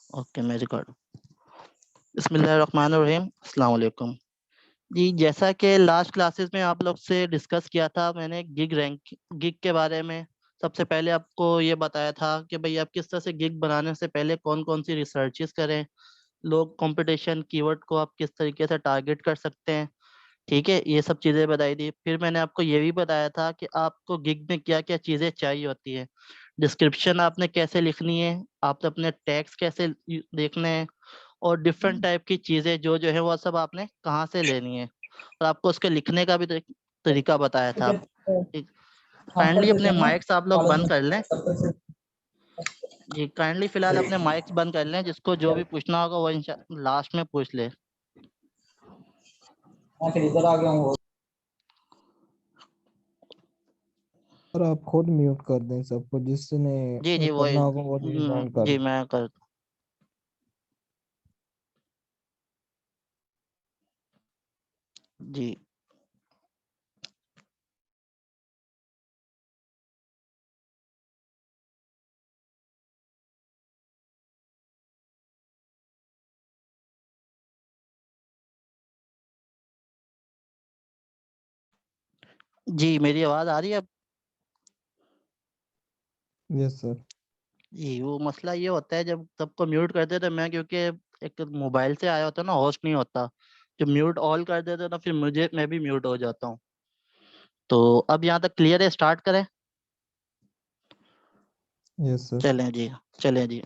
Okay, मैं record. बिस्मिल्लाहिर्रहमानिर्रहीम, अस्सलाम वालेकुम। जी, जैसा कि लास्ट क्लासेस में आप लोग से डिस्कस किया था मैंने गिग के बारे में। सबसे पहले आपको ये बताया था कि भाई आप किस तरह से गिग बनाने से पहले कौन कौन सी रिसर्चेस करें, लोग कंपटीशन कीवर्ड को आप किस तरीके से टारगेट कर सकते हैं। ठीक है, ये सब चीज़ें बताई थी। फिर मैंने आपको ये भी बताया था कि आपको गिग में क्या क्या चीज़ें चाहिए होती है। डिस्क्रिप्शन आपने कैसे लिखनी है, आपने अपने टैग्स कैसे देखने हैं, और डिफरेंट टाइप की चीज़ें जो जो है वो सब आपने कहाँ से लेनी है, और आपको उसके लिखने का भी तरीका बताया था। हम काइंडली कर अपने देते हैं माइक्स आप लोग कॉलेज बंद में कर लें। तब तक से। जी, काइंडली फिलहाल अपने माइक्स बंद कर लें, जिसको जो भी पूछना होगा वो लास्ट में पूछ ले। मैं फिर इधर आ गया हूँ। और आप खुद म्यूट कर दें सबको, जिसने जी जी, करना होगा वो लीव ऑन कर जी दें। मैं कर। जी जी, मेरी आवाज़ आ रही है अब? Yes sir. जी, वो मसला ये होता है जब सबको म्यूट कर देते, मैं क्योंकि एक मोबाइल से आया होता है ना, होस्ट नहीं होता। जब म्यूट ऑल कर देते ना, फिर मैं भी म्यूट हो जाता हूँ। तो अब यहाँ तक क्लियर है, स्टार्ट करें? Yes sir. चलें जी, चलें जी।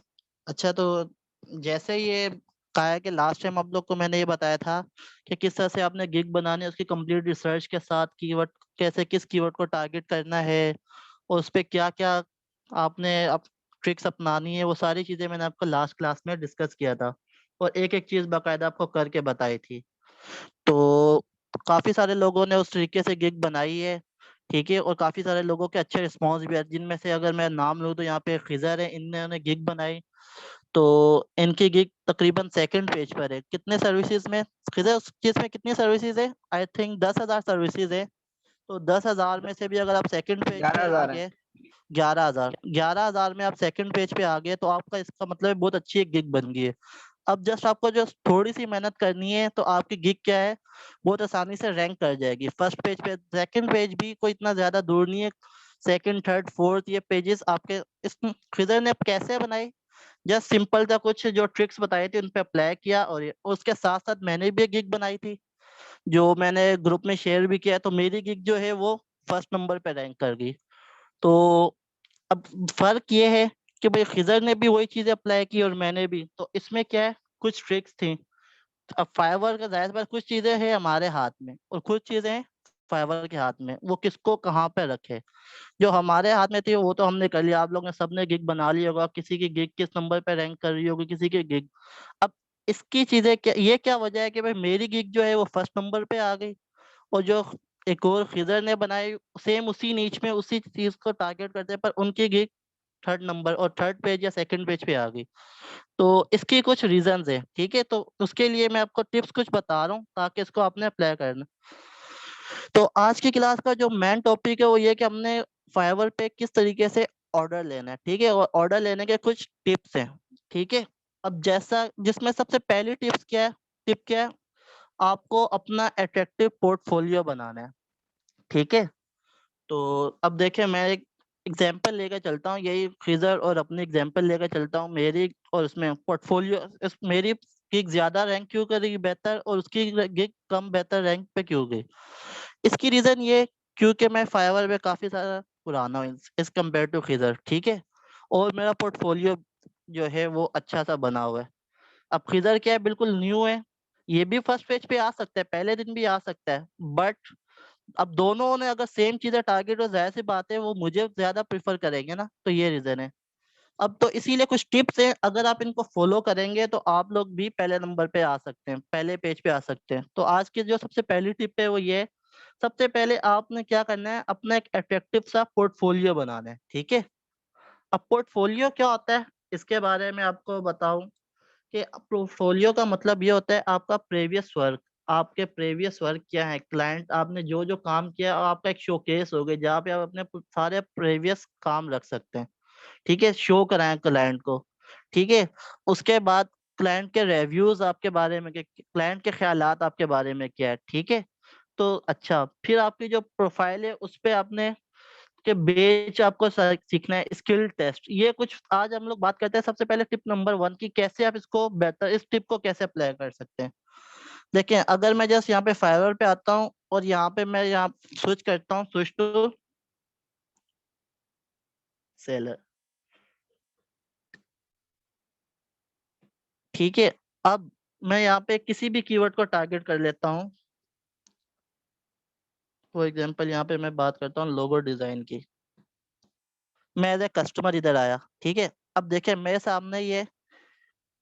अच्छा, तो जैसे ये कहा है कि लास्ट टाइम आप लोग को मैंने ये बताया था कि किस तरह से आपने गिग बनानी है, उसकी कंप्लीट रिसर्च के साथ कीवर्ड कैसे, किस कीवर्ड को टारगेट करना है, और उस पे क्या क्या आपने अब ट्रिक्स अपनानी है, वो सारी चीज़ें मैंने आपको लास्ट क्लास में डिस्कस किया था, और एक एक चीज़ बाकायदा आपको करके बताई थी। तो काफ़ी सारे लोगों ने उस तरीके से गिग बनाई है। ठीक है, और काफ़ी सारे लोगों के अच्छे रिस्पॉन्स भी है, जिनमें से अगर मैं नाम लूँ तो यहाँ पे खिज़र है, इन्होंने गिग बनाई। तो इनकी गिग तकरीबन सेकंड पेज पर है। कितने सर्विसेज में खिज़र, उस चीज़ में कितनी सर्विसेज है? आई थिंक 10,000 सर्विसेज है। तो 10,000 में से भी अगर आप सेकंड पेज पे आ 11,000 है। गए, 11,000 में आप सेकंड पेज पे आ गए, तो आपका इसका मतलब है बहुत अच्छी एक गिग बन गई है। अब जस्ट आपको जो थोड़ी सी मेहनत करनी है, तो आपकी गिग क्या है, बहुत आसानी से रैंक कर जाएगी फर्स्ट पेज पे। सेकंड पेज भी कोई इतना ज्यादा दूर नहीं है, सेकंड थर्ड फोर्थ ये पेजेस आपके। इस खिजर ने अब कैसे बनाई, जस्ट सिंपल था, कुछ जो ट्रिक्स बताई थी उन पे अप्लाई किया, और उसके साथ साथ मैंने भी एक गिग बनाई थी जो मैंने ग्रुप में शेयर भी किया। तो मेरी गिग जो है वो फर्स्ट नंबर पे रैंक कर गई। तो अब फर्क ये है कि भाई खिजर ने भी वही चीजें अप्लाई की और मैंने भी, तो इसमें क्या है, कुछ ट्रिक्स थी। अब फाइवर का जाहिर सी बात, कुछ चीजें हैं हमारे हाथ में और कुछ चीजें हैं फाइवर के हाथ में, वो किसको कहाँ पे रखे। जो हमारे हाथ में थी वो तो हमने कर लिया, आप लोग ने सबने गिग बना लिया होगा, किसी की गिग किस नंबर पे रैंक कर रही होगी, किसी की गिग। अब इसकी चीजें क्या, ये क्या वजह है कि भाई मेरी गिग जो है वो फर्स्ट नंबर पे आ गई, और जो एक और खिजर ने बनाई सेम उसी नीच में उसी चीज को टारगेट करते हैं, पर उनकी गिग थर्ड नंबर और थर्ड पेज या सेकंड पेज पे आ गई। तो इसके कुछ रीजंस है। ठीक है, तो उसके लिए मैं आपको टिप्स कुछ बता रहा हूँ ताकि इसको आपने अप्लाई करना। तो आज की क्लास का जो मेन टॉपिक है वो ये कि हमने फाइवर पे किस तरीके से ऑर्डर लेना है। ठीक है, और ऑर्डर लेने के कुछ टिप्स हैं। ठीक है, अब जैसा जिसमें सबसे पहली टिप क्या है, आपको अपना अट्रैक्टिव पोर्टफोलियो बनाना है। ठीक है, तो अब देखिए मैं एक एग्जांपल लेकर चलता हूँ, यही फ्रीजर और अपनी एग्जांपल लेकर चलता हूँ मेरी, और उसमें पोर्टफोलियो मेरी गिग ज्यादा रैंक क्यों करेगी बेहतर, और उसकी गिग कम बेहतर रैंक पे क्यों गई। इसकी रीजन ये, क्योंकि मैं फाइवर में काफी सारा पुराना हूँ इस कम्पेयर टू खिजर। ठीक है, और मेरा पोर्टफोलियो जो है वो अच्छा सा बना हुआ है। अब खिजर क्या है, बिल्कुल न्यू है, ये भी फर्स्ट पेज पे आ सकता है, पहले दिन भी आ सकता है, बट अब दोनों ने अगर सेम चीजें टारगेट, और जाहिर सी बात है वो मुझे ज्यादा प्रेफर करेंगे ना, तो ये रीजन है। अब तो इसीलिए कुछ टिप्स हैं, अगर आप इनको फॉलो करेंगे तो आप लोग भी पहले नंबर पे आ सकते हैं, पहले पेज पे आ सकते हैं। तो आज की जो सबसे पहली टिप है वो ये है, सबसे पहले आपने क्या करना है, अपना एक अट्रैक्टिव सा पोर्टफोलियो बनाना है। ठीक है, अब पोर्टफोलियो क्या होता है इसके बारे में आपको बताऊं कि पोर्टफोलियो का मतलब ये होता है आपका प्रीवियस वर्क। आपके प्रीवियस वर्क क्या है, क्लाइंट आपने जो जो काम किया, और आपका एक शोकेस हो गया जहाँ पे आप अपने सारे प्रीवियस काम रख सकते हैं। ठीक है, शो कराएं क्लाइंट को। ठीक है। उसके बाद क्लाइंट के रिव्यूज आपके बारे में, क्लाइंट के ख्यालात आपके बारे में क्या है, ठीक है। तो अच्छा, फिर आपकी जो प्रोफाइल है उस पे आपने के बेच आपको सीखना है स्किल टेस्ट। ये कुछ आज हम लोग बात करते हैं सबसे पहले टिप नंबर 1 की कैसे आप इसको बेहतर, इस टिप को कैसे अप्लाई कर सकते हैं। देखिए, अगर मैं जस्ट यहाँ पे फाइवर पे आता हूँ और यहाँ पे मैं यहाँ स्विच करता हूँ, स्विच टू सेलर, ठीक है। अब मैं यहाँ पे किसी भी कीवर्ड को टारगेट कर लेता हूँ। फॉर एग्जांपल यहाँ पे मैं बात करता हूँ लोगो डिजाइन की। मैं एज ए कस्टमर इधर आया, ठीक है। अब देखिए मेरे सामने ये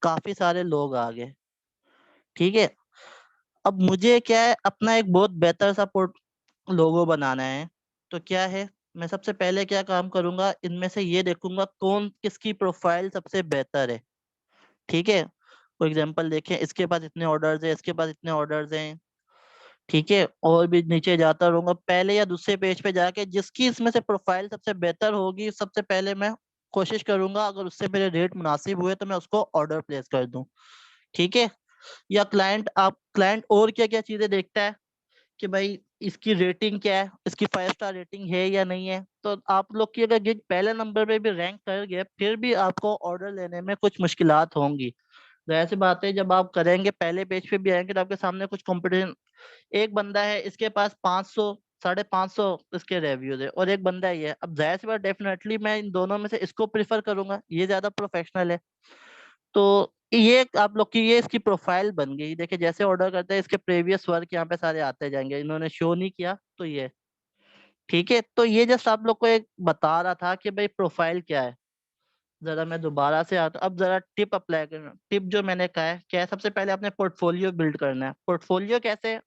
काफी सारे लोग आ गए, ठीक है। अब मुझे क्या है, अपना एक बहुत बेहतर सा पोर्ट लोगो बनाना है। तो क्या है, मैं सबसे पहले क्या काम करूंगा, इनमें से ये देखूंगा कौन किसकी प्रोफाइल सबसे बेहतर है, ठीक है। फॉर एग्जांपल देखें, इसके पास इतने ऑर्डर्स है, इसके पास इतने ऑर्डर्स हैं, ठीक है। और भी नीचे जाता रहूंगा, पहले या दूसरे पेज पे जाके जिसकी इसमें से प्रोफाइल सबसे बेहतर होगी, सबसे पहले मैं कोशिश करूंगा, अगर उससे मेरे रेट मुनासिब हुए तो मैं उसको ऑर्डर प्लेस कर दूं, ठीक है। या क्लाइंट और क्या क्या चीजें देखता है कि भाई इसकी रेटिंग क्या है, इसकी 5 स्टार रेटिंग है या नहीं है। तो आप लोग की अगर गिग पहले नंबर पे भी रैंक कर गए, फिर भी आपको ऑर्डर लेने में कुछ मुश्किलात होंगी। जाहिर सी बात है, जब आप करेंगे पहले पेज पे भी आएंगे तो आपके सामने कुछ कंपटीशन, एक बंदा है इसके पास 500 550 इसके रिव्यूज है, और एक बंदा ही है। अब जाहिर सी बात, डेफिनेटली मैं इन दोनों में से इसको प्रिफर करूंगा, ये ज्यादा प्रोफेशनल है। तो ये आप लोग की ये इसकी प्रोफाइल बन गई। देखिए जैसे ऑर्डर करते हैं, इसके प्रीवियस वर्क यहाँ पे सारे आते जाएंगे, इन्होंने शो नहीं किया तो ये, ठीक है। तो ये जस्ट आप लोग को एक बता रहा था कि भाई प्रोफाइल क्या है। जरा मैं दोबारा से आता, अब जरा टिप अप्लाई करना। टिप जो मैंने कहा है क्या है, सबसे पहले आपने पोर्टफोलियो बिल्ड करना है। पोर्टफोलियो कैसे,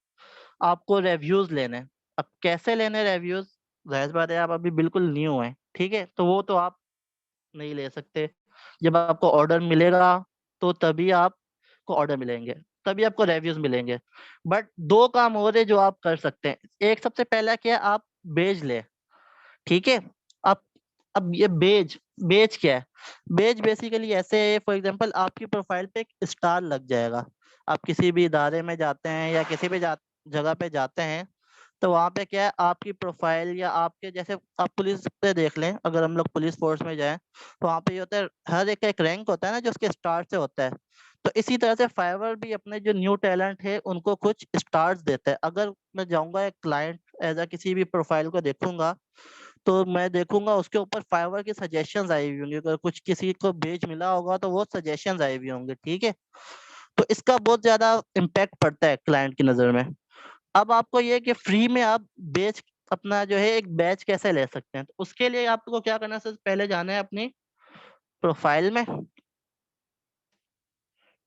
आपको रिव्यूज लेने हैं। अब कैसे लेने रिव्यूज, जाहिर बात है आप अभी बिल्कुल न्यू हैं, ठीक है, तो वो तो आप नहीं ले सकते। जब आपको ऑर्डर मिलेगा तो तभी आपको ऑर्डर मिलेंगे, तभी आपको रिव्यूज मिलेंगे। बट दो काम और है जो आप कर सकते हैं। एक सबसे पहला क्या है, आप बेच ले, ठीक है। अब अब ये बेच बेच क्या है, बेच बेसिकली ऐसे है, फॉर एग्जांपल आपकी प्रोफाइल पे एक स्टार लग जाएगा। आप किसी भी इदारे में जाते हैं या किसी भी जगह पे जाते हैं, तो वहाँ पे क्या है, आपकी प्रोफाइल या आपके जैसे, आप पुलिस पे देख लें, अगर हम लोग पुलिस फोर्स में जाएं तो वहाँ पे ये होता है, हर एक का एक रैंक होता है ना जो उसके स्टार से होता है। तो इसी तरह से फाइवर भी अपने जो न्यू टैलेंट है उनको कुछ स्टार्स देता है। अगर मैं जाऊंगा एक क्लाइंट एज अ किसी भी प्रोफाइल को देखूंगा, तो मैं देखूंगा उसके ऊपर फाइवर की सजेशंस आई हुई होंगी। अगर कुछ किसी को बेच मिला होगा तो वो सजेशंस आई हुई होंगे, ठीक है। तो इसका बहुत ज्यादा इम्पैक्ट पड़ता है क्लाइंट की नजर में। अब आपको ये कि फ्री में आप बेच अपना जो है एक बैच कैसे ले सकते हैं, तो उसके लिए आपको क्या करना है, सबसे पहले जाना है अपनी प्रोफाइल में,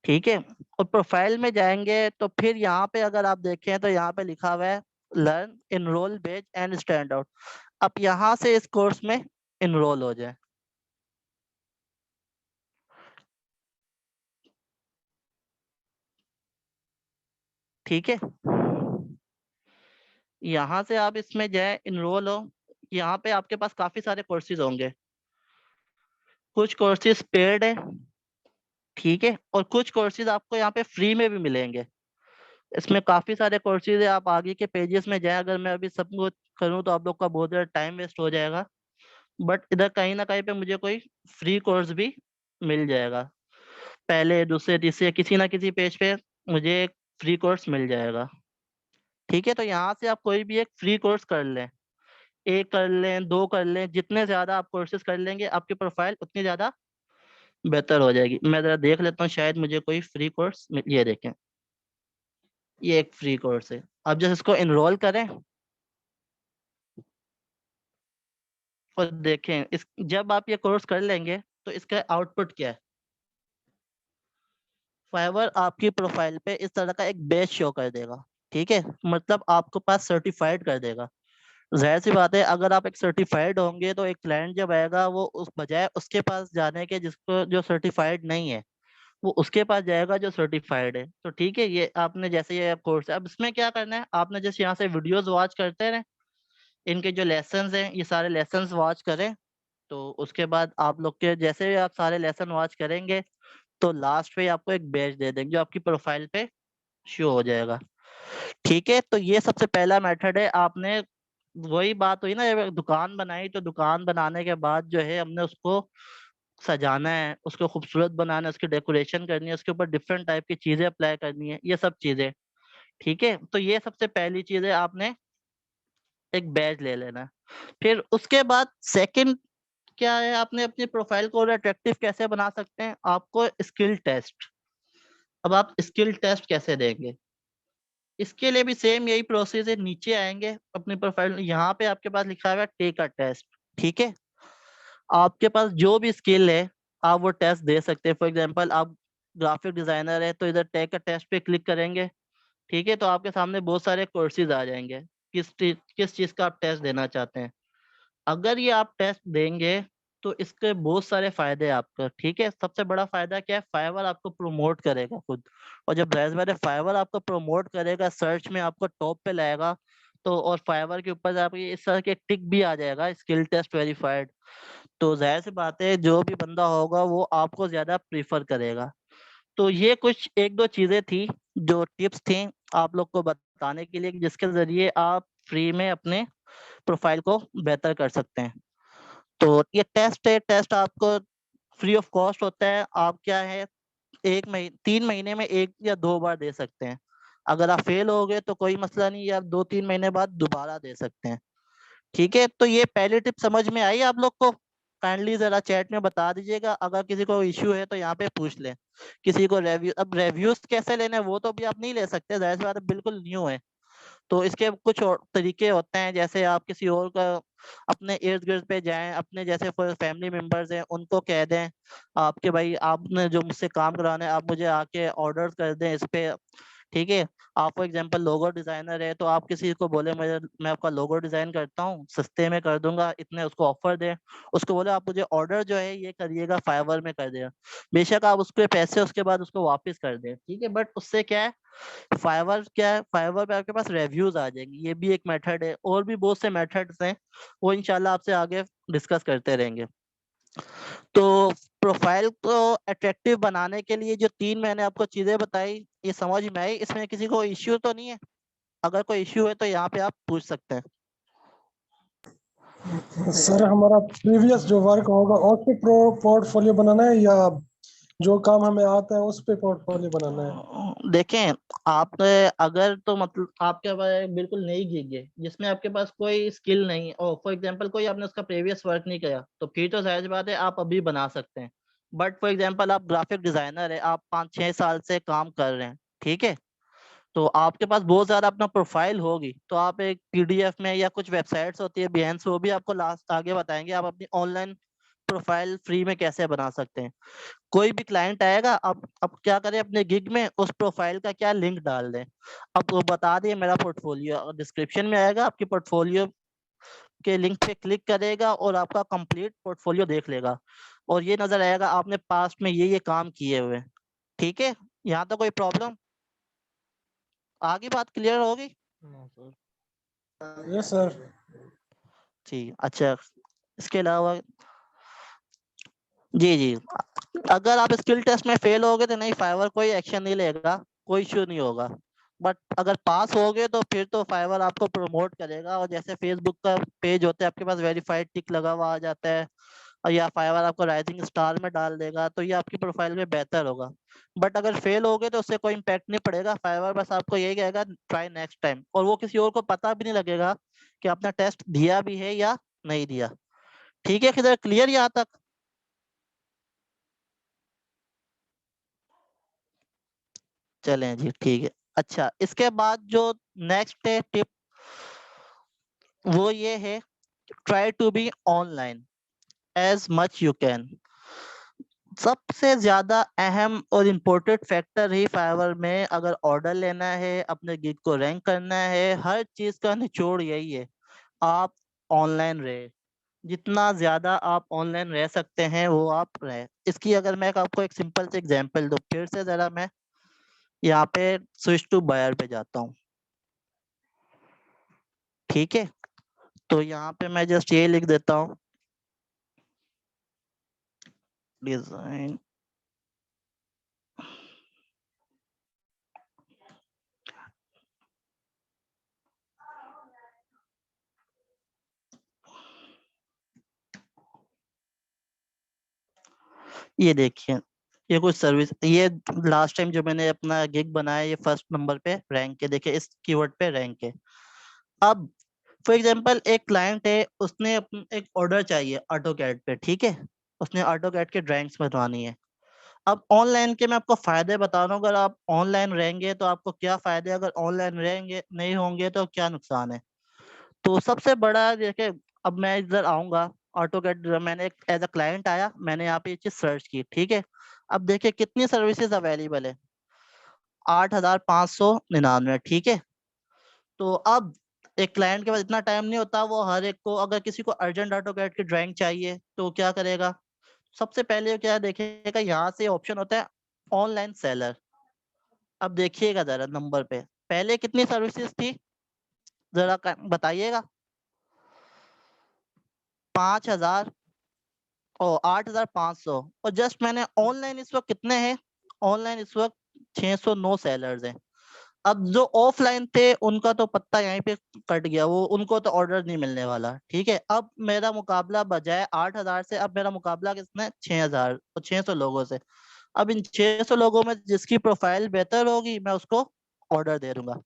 ठीक है। और प्रोफाइल में जाएंगे तो फिर यहाँ पे अगर आप देखें तो यहाँ पे लिखा हुआ है लर्न इनरोल बेच एंड स्टैंड आउट। आप यहाँ से इस कोर्स में इनरोल हो जाए, ठीक है। यहाँ से आप इसमें जाए, इनरोल हो। यहाँ पे आपके पास काफी सारे कोर्सेज होंगे, कुछ कोर्सेज पेड है, ठीक है, और कुछ कोर्सेज आपको यहाँ पे फ्री में भी मिलेंगे। इसमें काफी सारे कोर्सेज है, आप आगे के पेजेस में जाए। अगर मैं अभी सब कुछ करूँ तो आप लोग का बहुत ज्यादा टाइम वेस्ट हो जाएगा, बट इधर कहीं ना कहीं पे मुझे कोई फ्री कोर्स भी मिल जाएगा। पहले दूसरे तीसरे किसी ना किसी पेज पे मुझे एक फ्री कोर्स मिल जाएगा, ठीक है। तो यहाँ से आप कोई भी एक फ्री कोर्स कर लें, एक कर लें, दो कर लें, जितने ज्यादा आप कोर्सेज कर लेंगे आपकी प्रोफाइल उतनी ज्यादा बेहतर हो जाएगी। मैं जरा देख लेता हूँ, शायद मुझे कोई फ्री कोर्स ये देखें, ये एक फ्री कोर्स है। अब जब इसको इनरोल करें और देखें इस, जब आप ये कोर्स कर लेंगे तो इसका आउटपुट क्या है, फाइवर आपकी प्रोफाइल पे इस तरह का एक बैच शो कर देगा, ठीक है। मतलब आपको पास सर्टिफाइड कर देगा। जाहिर सी बात है, अगर आप एक सर्टिफाइड होंगे तो एक क्लाइंट जब आएगा वो उस बजाय उसके पास जाने के जिसको जो सर्टिफाइड नहीं है, वो उसके पास जाएगा जो सर्टिफाइड है। तो ठीक है, ये आपने जैसे ये कोर्स है, अब इसमें क्या करना है, आपने जैसे यहाँ से वीडियोस वॉच करते रहे, इनके जो लेसन्स हैं ये सारे लेसन्स वॉच करें, तो उसके बाद आप लोग के जैसे भी आप सारे लेसन वॉच करेंगे तो लास्ट पे आपको एक बैज दे देंगे जो आपकी प्रोफाइल पे शो हो जाएगा। ठीक है, तो ये सबसे पहला मेथड है। आपने वही बात हुई ना, जब दुकान बनाई तो दुकान बनाने के बाद जो है हमने उसको सजाना है, उसको खूबसूरत बनाना है, उसकी डेकोरेशन करनी है, उसके ऊपर डिफरेंट टाइप की चीजें अप्लाई करनी है, ये सब चीजें। ठीक है, तो ये सबसे पहली चीज है, आपने एक बैज ले लेना है। फिर उसके बाद सेकंड क्या है, आपने अपनी प्रोफाइल को और अट्रैक्टिव कैसे बना सकते हैं, आपको स्किल टेस्ट। अब आप स्किल टेस्ट कैसे देंगे, इसके लिए भी सेम यही प्रोसेस है। नीचे आएंगे अपनी प्रोफाइल, यहाँ पे आपके पास लिखा हुआ है टेक अ टेस्ट। ठीक है, आपके पास जो भी स्किल है आप वो टेस्ट दे सकते हैं। फॉर एग्जांपल आप ग्राफिक डिजाइनर है तो इधर टेक अ टेस्ट पे क्लिक करेंगे। ठीक है, तो आपके सामने बहुत सारे कोर्सेज आ जाएंगे, किस चीज का आप टेस्ट देना चाहते हैं। अगर ये आप टेस्ट देंगे तो इसके बहुत सारे फायदे हैं आपको। ठीक है, सबसे बड़ा फायदा क्या है, फाइवर आपको प्रमोट करेगा खुद। और जब जाहिर फाइवर आपको प्रमोट करेगा, सर्च में आपको टॉप पे लाएगा, तो और फाइवर के ऊपर आपकी इस तरह के टिक भी आ जाएगा, स्किल टेस्ट वेरीफाइड। तो जाहिर सी बात है जो भी बंदा होगा वो आपको ज्यादा प्रीफर करेगा। तो ये कुछ एक दो चीजें थी, जो टिप्स थी आप लोग को बताने के लिए, कि जिसके जरिए आप फ्री में अपने प्रोफाइल को बेहतर कर सकते हैं। तो ये टेस्ट है, टेस्ट आपको फ्री ऑफ कॉस्ट होता है। आप क्या है, 3 महीने में 1 या 2 बार दे सकते हैं। अगर आप फेल हो गए तो कोई मसला नहीं, आप 2-3 महीने बाद दोबारा दे सकते हैं। ठीक है, तो ये पहली टिप समझ में आई आप लोग को? काइंडली जरा चैट में बता दीजिएगा, अगर किसी को इश्यू है तो यहाँ पे पूछ लें। किसी को रिव्यू, अब रिव्यूज कैसे लेने हैं वो तो भी आप नहीं ले सकते, जाहिर सी बात है बिल्कुल न्यू है। तो इसके कुछ और तरीके होते हैं, जैसे आप किसी और का अपने इर्द गिर्द पे जाएं, अपने जैसे फैमिली मेंबर्स हैं उनको कह दें आपके भाई आपने जो मुझसे काम कराना है आप मुझे आके ऑर्डर कर दें इस पे। ठीक है, आप फॉर एग्जांपल लोगो डिजाइनर है तो आप किसी को बोले मैं आपका लोगो डिजाइन करता हूँ, सस्ते में कर दूंगा इतने, उसको ऑफर दें। उसको बोले आप मुझे ऑर्डर जो है ये करिएगा, फाइवर में कर देगा। बेशक आप उसके पैसे उसके बाद उसको वापस कर दें। ठीक है, बट उससे क्या है, फाइवर क्या है, फाइवर पे आपके पास रिव्यूज आ जाएंगे, ये भी एक मेथड है। और भी बहुत से मेथड्स हैं, वो इंशाल्लाह आपसे आगे डिस्कस करते रहेंगे। तो प्रोफाइल को अट्रैक्टिव बनाने के लिए जो 3 मैंने आपको चीजें बताई, ये समझ में आई? इसमें किसी को इश्यू तो नहीं है? अगर कोई इश्यू है तो यहाँ पे आप पूछ सकते हैं। सर हमारा प्रीवियस जो वर्क होगा उस पे पोर्टफोलियो बनाना है या जो काम हमें आता है उस पे पोर्टफोलियो बनाना है? देखें, आप अगर तो मतलब आपके पास बिल्कुल नई गिग है जिसमें आपके पास कोई स्किल नहीं, और फॉर एग्जांपल कोई आपने उसका प्रीवियस वर्क नहीं किया, तो फिर तो जाहिर सी बात है आप अभी बना सकते हैं। बट फॉर एग्जांपल आप ग्राफिक डिजाइनर है, आप 5-6 साल से काम कर रहे हैं। ठीक है, तो आपके पास बहुत ज्यादा अपना प्रोफाइल होगी, तो आप एक पीडीएफ में या कुछ वेबसाइट्स होती है बिहेंस, वो भी आपको लास्ट आगे बताएंगे आप अपनी ऑनलाइन प्रोफाइल फ्री में कैसे बना सकते हैं। कोई भी क्लाइंट आएगा, अब क्या करें, अपने गिग में उस प्रोफाइल का क्या लिंक डाल दें। अब वो बता दिए मेरा पोर्टफोलियो, और डिस्क्रिप्शन में आएगा आपकी पोर्टफोलियो के लिंक पे क्लिक करेगा और आपका कंप्लीट पोर्टफोलियो देख लेगा, और ये नजर आएगा आपने पास्ट में ये काम किए हुए। ठीक है, यहाँ तो कोई प्रॉब्लम? आगे बात क्लियर होगी? Yes sir. जी अच्छा, इसके अलावा जी जी, अगर आप स्किल टेस्ट में फेल हो गए तो नहीं, फाइवर कोई एक्शन नहीं लेगा, कोई इश्यू नहीं होगा। बट अगर पास हो गए तो फिर तो फाइवर आपको प्रमोट करेगा, और जैसे फेसबुक का पेज होता है आपके पास वेरीफाइड टिक लगा हुआ आ जाता है, और या फाइवर आपको राइजिंग स्टार में डाल देगा, तो ये आपकी प्रोफाइल में बेहतर होगा। बट अगर फेल हो गए तो उससे कोई इम्पैक्ट नहीं पड़ेगा, फाइवर बस आपको यही कहेगा ट्राई नेक्स्ट टाइम, और वो किसी और को पता भी नहीं लगेगा कि आपने टेस्ट दिया भी है या नहीं दिया। ठीक है, किधर क्लियर यहाँ तक? चलें जी, ठीक है। अच्छा, इसके बाद जो नेक्स्ट है टिप, वो ये है, try to be online as much you can. सबसे ज्यादा अहम और इम्पोर्टेंट फैक्टर ही फाइवर में, अगर ऑर्डर लेना है, अपने गिग को रैंक करना है, हर चीज का निचोड़ यही है, आप ऑनलाइन रहे। जितना ज्यादा आप ऑनलाइन रह सकते हैं वो आप रहे। इसकी अगर मैं आपको एक सिंपल से एग्जांपल दूं, फिर से जरा मैं यहाँ पे स्विच टू बायर पे जाता हूँ। ठीक है, तो यहाँ पे मैं जस्ट ये लिख देता हूँ, डिजाइन ये देखिए, ये कुछ सर्विस, ये लास्ट टाइम जो मैंने अपना गिग बनाया ये फर्स्ट नंबर पे रैंक है, देखिए इस कीवर्ड पे रैंक है। अब फॉर एग्जांपल एक क्लाइंट है, उसने एक ऑर्डर चाहिए ऑटो कैड पे, ठीक है, उसने ऑटो कैड के ड्राइंग्स बनवानी है। अब ऑनलाइन के मैं आपको फायदे बता रहा हूँ, अगर आप ऑनलाइन रहेंगे तो आपको क्या फायदे, अगर ऑनलाइन रहेंगे नहीं होंगे तो क्या नुकसान है। तो सबसे बड़ा देखिए, अब मैं इधर आऊंगा ऑटो कैड, मैंने एक एज अ क्लाइंट आया, मैंने यहाँ पे ये चीज सर्च की, ठीक है। अब देखिए कितनी सर्विसेज अवेलेबल है, 8,599, ठीक है। तो अब एक क्लाइंट के पास इतना टाइम नहीं होता, वो हर एक को, अगर किसी को अर्जेंट ऑटो कैड की ड्राइंग चाहिए तो क्या करेगा, सबसे पहले क्या देखेगा, यहाँ से ऑप्शन होता है ऑनलाइन सेलर। अब देखिएगा जरा नंबर पे, पहले कितनी सर्विसेज थी, जरा बताइएगा। 5,000 और 8,500, और जस्ट मैंने ऑनलाइन इस वक्त कितने हैं, ऑनलाइन इस वक्त 609 सेलर्स हैं। अब जो ऑफलाइन थे उनका तो पत्ता यहीं पे कट गया, वो उनको तो ऑर्डर नहीं मिलने वाला, ठीक है। अब मेरा मुकाबला बजाय 8,000 से, अब मेरा मुकाबला किसने, 6,000 और 600 लोगों से। अब इन 600 लोगों में जिसकी प्रोफाइल बेहतर होगी मैं उसको ऑर्डर दे दूंगा।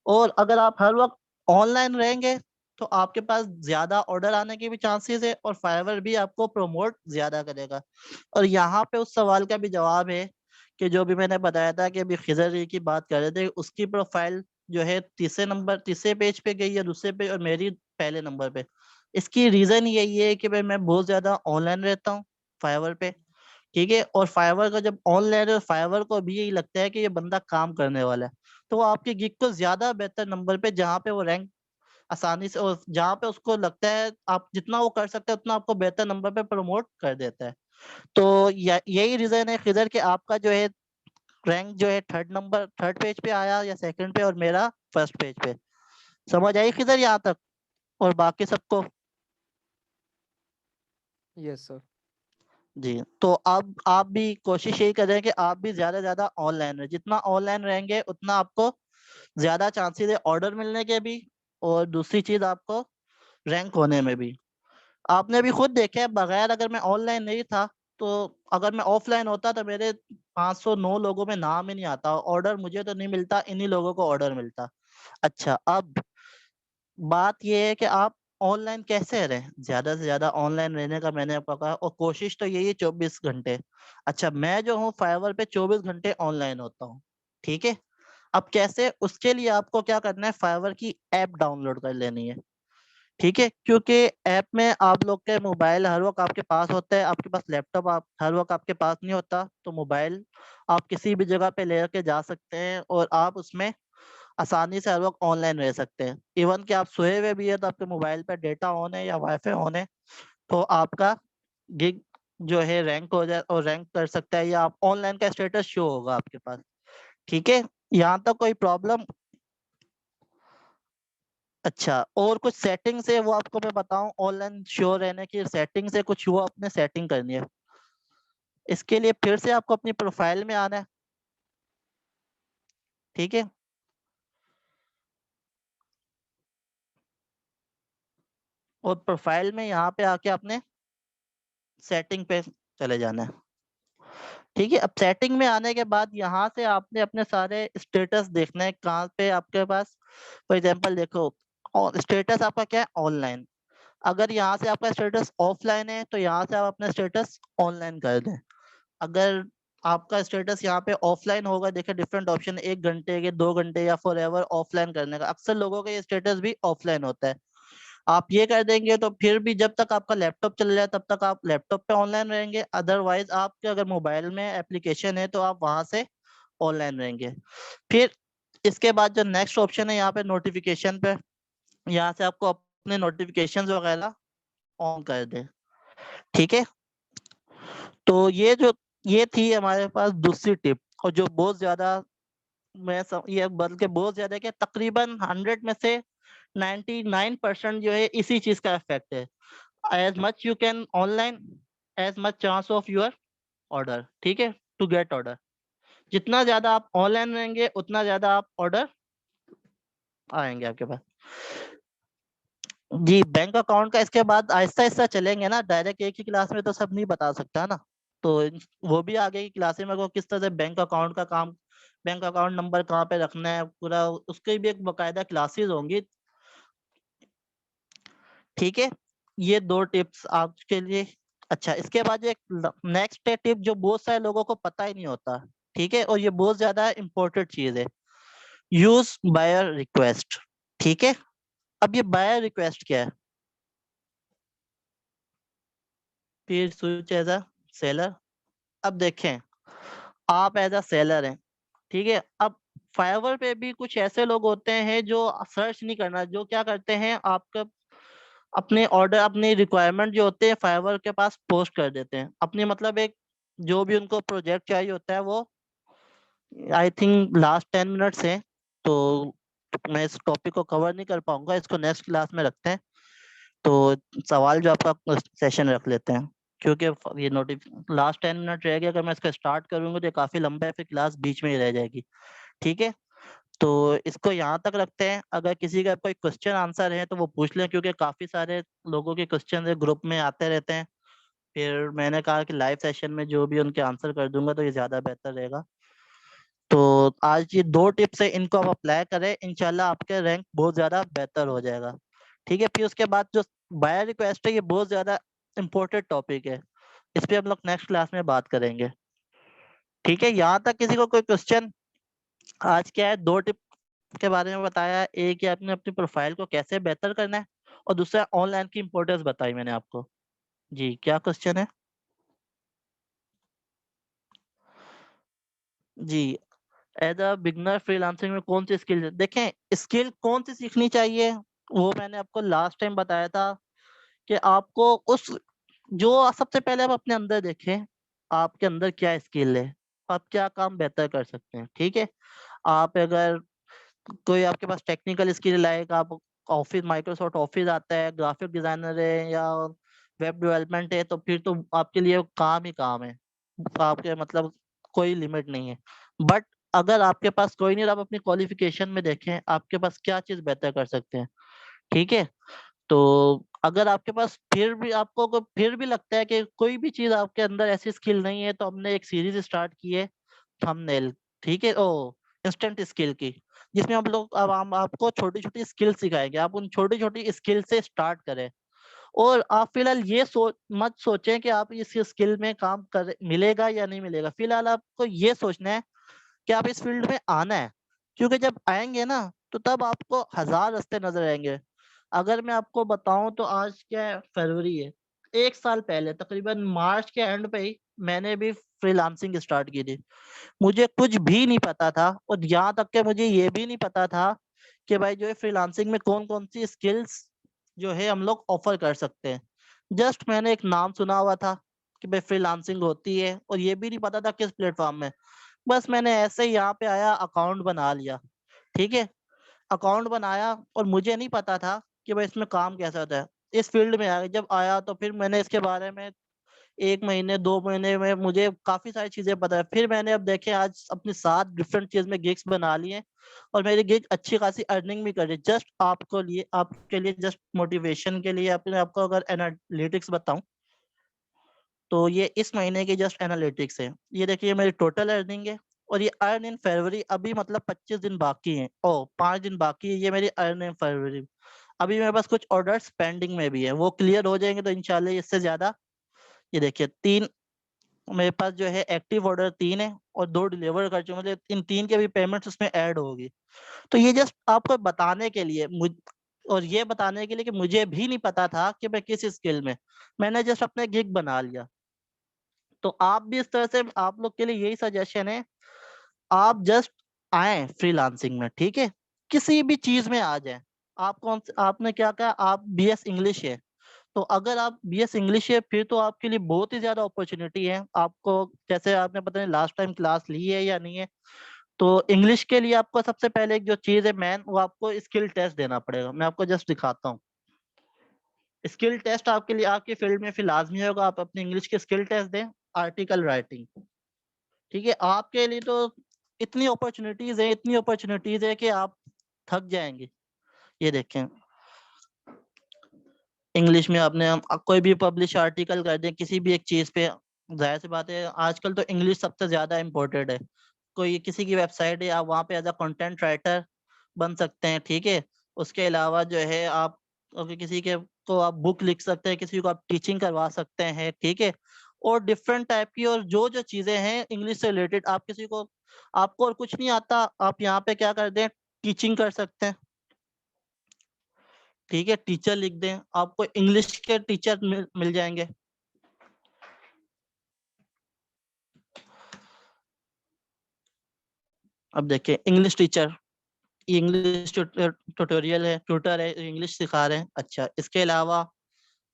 और अगर आप हर वक्त ऑनलाइन रहेंगे तो आपके पास ज्यादा ऑर्डर आने के भी चांसेस है, और फाइवर भी आपको प्रमोट ज्यादा करेगा। और यहाँ पे उस सवाल का भी जवाब है कि जो भी मैंने बताया था कि अभी खिजर जी की बात कर रहे थे, उसकी प्रोफाइल जो है तीसरे पेज पे गई है, दूसरे पे, और मेरी पहले नंबर पे। इसकी रीजन यही है कि भाई मैं बहुत ज्यादा ऑनलाइन रहता हूँ फाइवर पे, ठीक है। और फाइवर का जब ऑनलाइन है, फाइवर को भी यही लगता है कि ये बंदा काम करने वाला है, तो वो आपके गिग को ज्यादा बेहतर नंबर पे, जहाँ पे वो रैंक आसानी से, और जहाँ पे उसको लगता है आप जितना वो कर सकते हैं उतना आपको बेहतर नंबर पे प्रमोट कर देता है। तो यही रीजन है खिजर कि आपका जो है रैंक जो है थर्ड पेज पे आया या सेकंड पे, और मेरा फर्स्ट पेज पे। समझ आई खिजर यहाँ तक, और बाकी सबको। Yes sir. जी, तो अब आप भी कोशिश यही करें कि आप भी ज्यादा से ज्यादा ऑनलाइन रहे, जितना ऑनलाइन रहेंगे उतना आपको ज्यादा चांसेस है ऑर्डर मिलने के भी, और दूसरी चीज आपको रैंक होने में भी। आपने भी खुद देखा है, बगैर अगर मैं ऑनलाइन नहीं था, तो अगर मैं ऑफलाइन होता तो मेरे 509 लोगों में नाम ही नहीं आता, ऑर्डर मुझे तो नहीं मिलता, इन्हीं लोगों को ऑर्डर मिलता। अच्छा, अब बात ये है कि आप ऑनलाइन कैसे रहें, ज्यादा से ज्यादा ऑनलाइन रहने का मैंने आपको कहा, और कोशिश तो यही है 24 घंटे। अच्छा, मैं जो हूँ फाइवर पे 24 घंटे ऑनलाइन होता हूँ, ठीक है। अब कैसे, उसके लिए आपको क्या करना है, फाइवर की ऐप डाउनलोड कर लेनी है, ठीक है। क्योंकि ऐप में आप लोग के मोबाइल हर वक्त आपके पास होता है, आपके पास लैपटॉप आप हर वक्त आपके पास नहीं होता, तो मोबाइल आप किसी भी जगह पे लेके जा सकते हैं, और आप उसमें आसानी से हर वक्त ऑनलाइन रह सकते हैं। इवन कि आप सोए हुए भी है तो आपके मोबाइल पे डेटा ऑन है या वाईफाई ऑन है, तो आपका गिग जो है रैंक हो जाए, और रैंक कर सकता है, या आप ऑनलाइन का स्टेटस शो होगा आपके पास, ठीक है। यहाँ तक कोई प्रॉब्लम। अच्छा, और कुछ सेटिंग्स है वो आपको मैं बताऊं, ऑनलाइन शो रहने की सेटिंग्स है कुछ, वो अपने सेटिंग करनी है। इसके लिए फिर से आपको अपनी प्रोफाइल में आना है, ठीक है। और प्रोफाइल में यहाँ पे आके आपने सेटिंग पे चले जाना है, ठीक है। अब सेटिंग में आने के बाद यहाँ से आपने अपने सारे स्टेटस देखना है, कहाँ पे आपके पास, फॉर एग्जांपल देखो, स्टेटस आपका क्या है, ऑनलाइन। अगर यहाँ से आपका स्टेटस ऑफलाइन है तो यहाँ से आप अपना स्टेटस ऑनलाइन कर दें। अगर आपका स्टेटस यहाँ पे ऑफलाइन होगा, देखिए डिफरेंट ऑप्शन, 1 घंटे के, 2 घंटे, या फॉर एवर ऑफलाइन करने का, अक्सर लोगों का ये स्टेटस भी ऑफलाइन होता है। आप ये कर देंगे तो फिर भी जब तक आपका लैपटॉप चल रहा है तब तक आप लैपटॉप पे ऑनलाइन रहेंगे, अदरवाइज आपके अगर मोबाइल में एप्लीकेशन है तो आप वहां से ऑनलाइन रहेंगे। फिर इसके बाद जो नेक्स्ट ऑप्शन है यहाँ पे नोटिफिकेशन पे, यहाँ से आपको अपने नोटिफिकेशन वगैरह ऑन कर दे, ठीक है। तो ये थी हमारे पास दूसरी टिप, और जो बहुत ज्यादा ये बल्कि बहुत ज्यादा क्या, तकरीबन 100 में से 99% जो है इसी चीज का इफेक्ट है। as much you can online, as much chance of your order, ठीक है, टू गेट ऑर्डर। जितना ज्यादा आप ऑनलाइन रहेंगे उतना ज्यादा आप ऑर्डर आएंगे आपके पास। जी, बैंक अकाउंट का इसके बाद आहिस्ता आहिस्ता चलेंगे ना, डायरेक्ट एक ही क्लास में तो सब नहीं बता सकता ना। तो वो भी आगे की क्लास में को किस तरह से बैंक अकाउंट का काम, बैंक अकाउंट नंबर कहाँ पे रखना है पूरा, उसकी भी एक बकायदा क्लासेस होंगी, ठीक है। ये 2 टिप्स आपके लिए। अच्छा, इसके बाद एक नेक्स्ट टिप जो बहुत सारे लोगों को पता ही नहीं होता, ठीक है, और ये बहुत ज्यादा इंपॉर्टेंट चीज है, यूज बायर रिक्वेस्ट, ठीक है। अब ये बायर रिक्वेस्ट क्या है? फिर स्विच एज अ सेलर। अब देखें, आप एज अ सेलर हैं, ठीक है। अब फाइवर पे भी कुछ ऐसे लोग होते हैं जो सर्च नहीं करना, जो क्या करते हैं, आपका अपने ऑर्डर, अपनी रिक्वायरमेंट जो होते हैं फाइवर के पास पोस्ट कर देते हैं अपनी, मतलब एक जो भी उनको प्रोजेक्ट चाहिए होता है वो। आई थिंक लास्ट 10 मिनट्स है, तो मैं इस टॉपिक को कवर नहीं कर पाऊंगा, इसको नेक्स्ट क्लास में रखते हैं। तो सवाल जो आपका सेशन रख लेते हैं, क्योंकि ये लास्ट 10 मिनट रह गया, अगर मैं इसको स्टार्ट करूंगा तो ये काफी लंबा है, फिर क्लास बीच में ही रह जाएगी, ठीक है। तो इसको यहाँ तक रखते हैं, अगर किसी का कोई क्वेश्चन आंसर है तो वो पूछ लें, क्योंकि काफी सारे लोगों के क्वेश्चन ग्रुप में आते रहते हैं। फिर मैंने कहा कि लाइव सेशन में जो भी उनके आंसर कर दूंगा तो ये ज्यादा बेहतर रहेगा। तो आज ये 2 टिप्स है, इनको आप अप्लाई करें, इंशाल्लाह आपके रैंक बहुत ज्यादा बेहतर हो जाएगा, ठीक है। फिर उसके बाद जो बायर रिक्वेस्ट है, ये बहुत ज्यादा इंपॉर्टेंट टॉपिक है, इस पे हम लोग नेक्स्ट क्लास में बात करेंगे, ठीक है। यहाँ तक किसी को कोई क्वेश्चन? आज क्या है, 2 टिप के बारे में बताया, एक है आपने अपनी प्रोफाइल को कैसे बेहतर करना है, और दूसरा ऑनलाइन की इंपॉर्टेंस बताई मैंने आपको। जी, क्या क्वेश्चन है? जी, एज अ बिगनर फ्रीलांसिंग में कौन सी स्किल, देखें स्किल कौन सी सीखनी चाहिए, वो मैंने आपको लास्ट टाइम बताया था कि आपको उस, जो सबसे पहले आप अपने अंदर देखें, आपके अंदर क्या स्किल है, आप क्या काम बेहतर कर सकते हैं, ठीक है। आप अगर कोई आपके पास टेक्निकल स्किल लाइक आप ऑफिस, माइक्रोसॉफ्ट ऑफिस आता है, ग्राफिक डिजाइनर है या वेब डेवलपमेंट है, तो फिर तो आपके लिए काम ही काम है, आपके मतलब कोई लिमिट नहीं है। बट अगर आपके पास कोई नहीं, आप अपनी क्वालिफिकेशन में देखें आपके पास क्या चीज बेहतर कर सकते हैं, ठीक है। तो अगर आपके पास फिर भी आपको फिर भी लगता है कि कोई भी चीज आपके अंदर ऐसी स्किल नहीं है, तो हमने एक सीरीज स्टार्ट की है थंबनेल, ठीक है, ओ इंस्टेंट स्किल की, जिसमें हम लोग अब हम आपको छोटी छोटी स्किल सिखाएंगे, आप उन छोटी छोटी स्किल से स्टार्ट करें। और आप फिलहाल ये मत सोचें कि आप इस स्किल में काम कर मिलेगा या नहीं मिलेगा, फिलहाल आपको ये सोचना है कि आप इस फील्ड में आना है, क्योंकि जब आएंगे ना तो तब आपको हजार रास्ते नजर आएंगे। अगर मैं आपको बताऊं तो आज क्या है, फरवरी है, 1 साल पहले तकरीबन मार्च के एंड पे ही मैंने भी फ्रीलांसिंग स्टार्ट की थी। मुझे कुछ भी नहीं पता था, और यहाँ तक के मुझे ये भी नहीं पता था कि भाई जो है फ्रीलांसिंग में कौन कौन सी स्किल्स जो है हम लोग ऑफर कर सकते हैं। जस्ट मैंने एक नाम सुना हुआ था कि भाई फ्रीलांसिंग होती है, और ये भी नहीं पता था किस प्लेटफॉर्म में। बस मैंने ऐसे ही यहाँ पे आया, अकाउंट बना लिया, ठीक है। अकाउंट बनाया और मुझे नहीं पता था कि भाई इसमें काम कैसा होता है। इस फील्ड में आया, जब आया तो फिर मैंने इसके बारे में 1 महीने 2 महीने में मुझे काफी सारी चीजें पता है। फिर मैंने अब देखे आज अपनी 7 डिफरेंट चीज में गिग्स बना लिए, और मेरी गिग अच्छी खासी अर्निंग भी कर रही है। जस्ट आपको लिए, आपके लिए, जस्ट मोटिवेशन के लिए अपने आपको अगर एनालिटिक्स बताऊं, तो ये इस महीने की जस्ट एनालिटिक्स है। ये देखिए मेरी टोटल अर्निंग है, और ये अर्न इन फरवरी, अभी मतलब 25 दिन बाकी हैं, ओ 5 दिन बाकी है, ये मेरी अर्न इन फरवरी। अभी मेरे पास कुछ ऑर्डर्स पेंडिंग में भी है, वो क्लियर हो जाएंगे तो इंशाल्लाह इससे ज्यादा। ये देखिए 3 मेरे पास जो है एक्टिव ऑर्डर 3 है, और 2 डिलीवर कर चुके, मतलब इन 3 के भी पेमेंट्स उसमें ऐड होगी। तो ये जस्ट आपको बताने के लिए और ये बताने के लिए कि मुझे भी नहीं पता था कि मैं किस स्किल में, मैंने जस्ट अपने गिग बना लिया। तो आप भी इस तरह से, आप लोग के लिए यही सजेशन है, आप जस्ट आए फ्रीलांसिंग में, ठीक है, किसी भी चीज में आ जाए। आप आपने क्या कहा, आप बीएस इंग्लिश है, तो अगर आप बीएस इंग्लिश है फिर तो आपके लिए बहुत ही ज्यादा अपॉर्चुनिटी है। आपको जैसे आपने पता नहीं लास्ट टाइम क्लास ली है या नहीं है, तो इंग्लिश के लिए आपको सबसे पहले एक जो चीज है मैन, वो आपको स्किल टेस्ट देना पड़ेगा। मैं आपको जस्ट दिखाता हूँ। स्किल टेस्ट आपके लिए आपके फील्ड में फिर लाजमी होगा, आप अपनी इंग्लिश के स्किल टेस्ट दें। Article writing. ठीक है, आपके लिए तो इतनी अपॉर्चुनिटीज है कि आप थक जाएंगे। ये देखें, इंग्लिश में आपने कोई भी पब्लिश आर्टिकल कर दें किसी भी एक चीज पे, जाहिर सी बात है आजकल तो इंग्लिश सबसे ज्यादा इम्पोर्टेड है। कोई किसी की वेबसाइट है, आप वहाँ पे एज अ कंटेंट राइटर बन सकते हैं। ठीक है, उसके अलावा जो है आप अगर किसी के को आप बुक लिख सकते हैं, किसी को आप टीचिंग करवा सकते हैं। ठीक है, और डिफरेंट टाइप की और जो जो चीजें हैं इंग्लिश से रिलेटेड, आप किसी को, आपको और कुछ नहीं आता, आप यहाँ पे क्या कर दें, टीचिंग कर सकते हैं। ठीक है, टीचर लिख दें, आपको इंग्लिश के टीचर मिल जाएंगे। अब देखिए इंग्लिश टीचर, इंग्लिश ट्यूटोरियल है, ट्यूटर है, इंग्लिश सिखा रहे हैं। अच्छा, इसके अलावा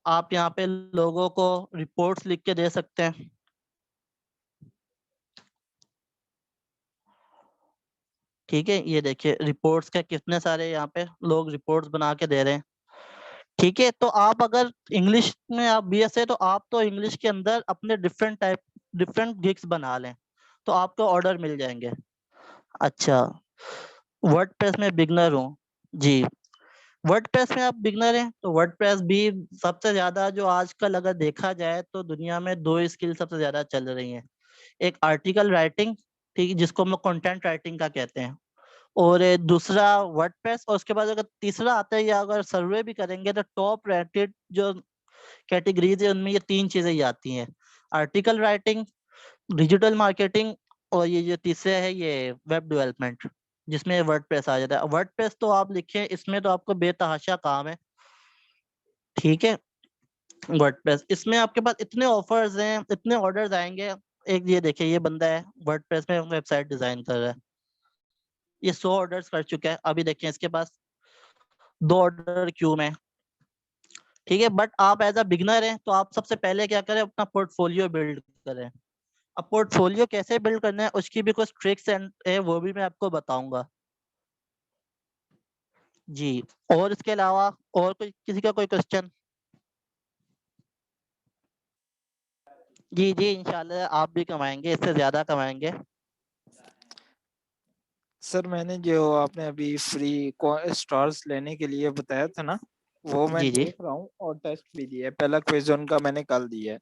आप यहाँ पे लोगों को रिपोर्ट्स लिख के दे सकते हैं। ठीक है, ये देखिए रिपोर्ट्स के कितने सारे यहाँ पे लोग रिपोर्ट्स बना के दे रहे हैं। ठीक है, तो आप अगर इंग्लिश में आप बीएस है तो आप तो इंग्लिश के अंदर अपने डिफरेंट गिग्स बना लें तो आपको ऑर्डर मिल जाएंगे। अच्छा, वर्डप्रेस में बिगनर हूँ जी, वर्डप्रेस में आप बिगनर हैं तो वर्डप्रेस भी सबसे ज्यादा जो आजकल अगर देखा जाए तो दुनिया में दो स्किल सबसे ज्यादा चल रही हैं। एक आर्टिकल राइटिंग, ठीक है, जिसको हम लोग कंटेंट राइटिंग का कहते हैं, और दूसरा वर्डप्रेस, और उसके बाद अगर तीसरा आता है या अगर सर्वे भी करेंगे तो टॉप रेटेड जो कैटेगरीज है उनमें ये तीन चीजें ही आती हैं, आर्टिकल राइटिंग, डिजिटल मार्केटिंग, और ये जो तीसरा है ये वेब डेवलपमेंट, जिसमें वर्डप्रेस आ जाता है। वर्डप्रेस तो आप लिखें, इसमें तो आपको बेतहाशा काम है। ठीक है, वर्डप्रेस इसमें आपके पास इतने ऑफर्स हैं, इतने ऑर्डर्स आएंगे। एक ये देखिए, ये बंदा है वर्डप्रेस में वेबसाइट डिजाइन कर रहा है, ये 100 ऑर्डर्स कर चुका है। अभी देखिए इसके पास 2 ऑर्डर क्यू में। ठीक है, बट आप एज अ बिगनर हैं तो आप सबसे पहले क्या करें, अपना पोर्टफोलियो बिल्ड करें। अब पोर्टफोलियो कैसे बिल्ड करना है उसकी भी कुछ ट्रिक्स है, वो भी मैं आपको बताऊंगा जी। और इसके अलावा और कोई किसी का कोई क्वेश्चन? जी जी, इंशाल्लाह आप भी कमाएंगे, इससे ज्यादा कमाएंगे। सर मैंने जो आपने अभी फ्री स्टार्स लेने के लिए बताया था ना, वो मैं जी जी देख रहा हूँ और टेस्ट भी दिया है। पहला क्विज उनका मैंने कल दिया है,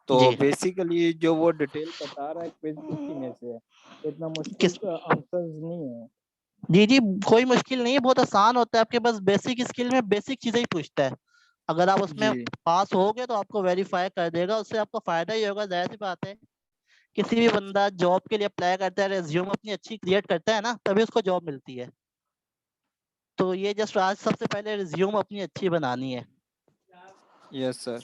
तो जी। बेसिकली जो वो डिटेल बता रहा है क्विज उसी में से है, इतना मुश्किल किस तो आंसर्स नहीं है। जी जी, कोई मुश्किल नहीं है, बहुत आसान होता है। आपके पास बेसिक स्किल में बेसिक चीजें ही पूछता है, अगर आप उसमें जी पास होगे तो आपको वेरीफाई कर देगा, उससे आपको फायदा ही होगा। जाहिर सी बात है, किसी भी बंदा जॉब के लिए अप्लाई करता है, रेज्यूम अपनी अच्छी क्रिएट करता है ना, तभी उसको जॉब मिलती है। तो ये जस्ट आज सबसे पहले रिज्यूम अपनी अच्छी बनानी है। Yes sir.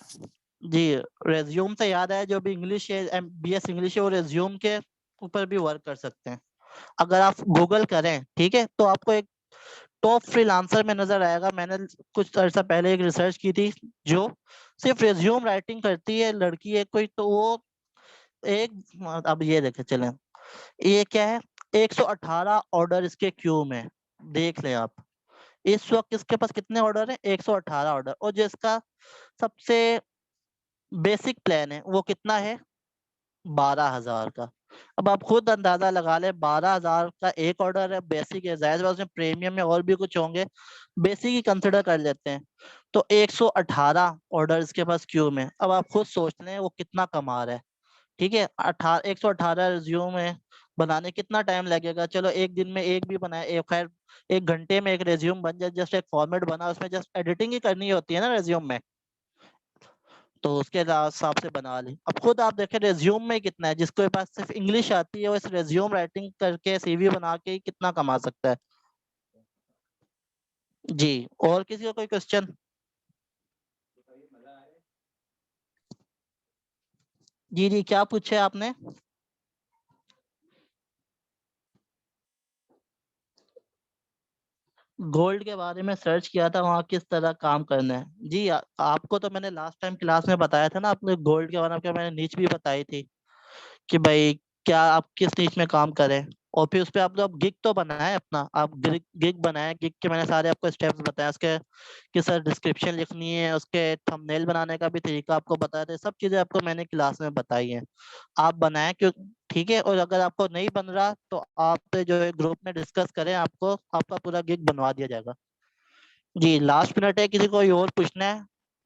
जी, रेज्यूम से याद आया, जो भी इंग्लिश है, बीएस इंग्लिश है, वो रेज्यूम के ऊपर भी वर्क कर सकते हैं। अगर आप गूगल करें, ठीक है, तो आपको एक टॉप फ्रीलांसर में नजर आएगा। मैंने कुछ अर्सा पहले एक रिसर्च की थी, जो सिर्फ रेज्यूम राइटिंग करती है, लड़की है कोई, तो वो एक, अब ये देखे चले, ये क्या है, 118 ऑर्डर इसके क्यू में, देख लें आप। इस वक्त इसके पास कितने ऑर्डर हैं? 118 ऑर्डर। और जो इसका सबसे बेसिक प्लान है वो कितना है? 12,000 का। अब आप खुद अंदाजा लगा ले, 12,000 का एक ऑर्डर है, बेसिक है, जाहिर बात है प्रीमियम में और भी कुछ होंगे, बेसिक ही कंसिडर कर लेते हैं। तो 118 ऑर्डर इसके पास क्यू में। अब आप खुद सोच लें वो कितना कमा रहा है। ठीक है, 118 रिज्यूम है, बनाने कितना टाइम लगेगा? चलो एक दिन में एक भी बनाए, एक खैर, 1 घंटे में एक रिज्यूम बन जाए, जस्ट एक फॉर्मेट बना, उसमें जस्ट एडिटिंग ही करनी होती है ना रिज्यूम में, तो उसके हिसाब से बना ली। अब खुद आप देखें रिज्यूम में कितना है, जिसके पास सिर्फ इंग्लिश आती है वो इस रिज्यूम राइटिंग करके सीवी बना के ही कितना कमा सकता है जी। और किसी का कोई क्वेश्चन? जी जी, क्या पूछे आपने? गोल्ड के बारे में सर्च किया था, वहाँ किस तरह काम करना है जी। आपको तो मैंने लास्ट टाइम क्लास में बताया था ना, आपने गोल्ड के बारे में, क्या मैंने नीच भी बताई थी कि भाई क्या आप किस नीच में काम करें। और फिर उस पे आप लोग गिग तो बनाए अपना, आप गिग बनाए, गिग के मैंने सारे आपको स्टेप्स बताए उसके, कि सर डिस्क्रिप्शन लिखनी है, उसके थंबनेल बनाने का भी तरीका आपको बताया था, सब चीजें आपको मैंने क्लास में बताई हैं, आप बनाए क्यों। ठीक है, और अगर आपको नहीं बन रहा तो आप जो है ग्रुप में डिस्कस करें, आपको आपका पूरा गिग बनवा दिया जाएगा। जी लास्ट मिनट है, किसी को और पूछना है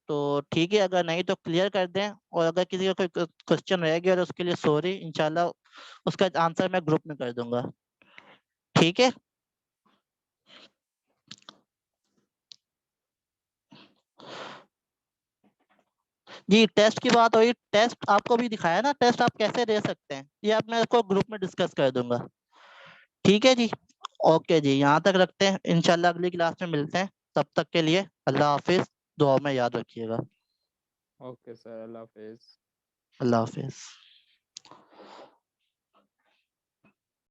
तो ठीक है, अगर नहीं तो क्लियर कर दें, और अगर किसी का कोई क्वेश्चन रह गया तो उसके लिए सॉरी, इंशाल्लाह उसका आंसर मैं ग्रुप में कर दूंगा। ठीक है, जी टेस्ट की बात हुई, टेस्ट आपको भी दिखाया ना, टेस्ट आप कैसे दे सकते हैं ये आप मैं को ग्रुप में डिस्कस कर दूंगा। ठीक है जी, ओके जी, यहाँ तक रखते हैं, इंशाल्लाह अगली क्लास में मिलते हैं, तब तक के लिए अल्लाह हाफिज, दुआ में याद रखिएगा। ओके सर, अल्लाह हाफिज। अल्लाह हाफिज।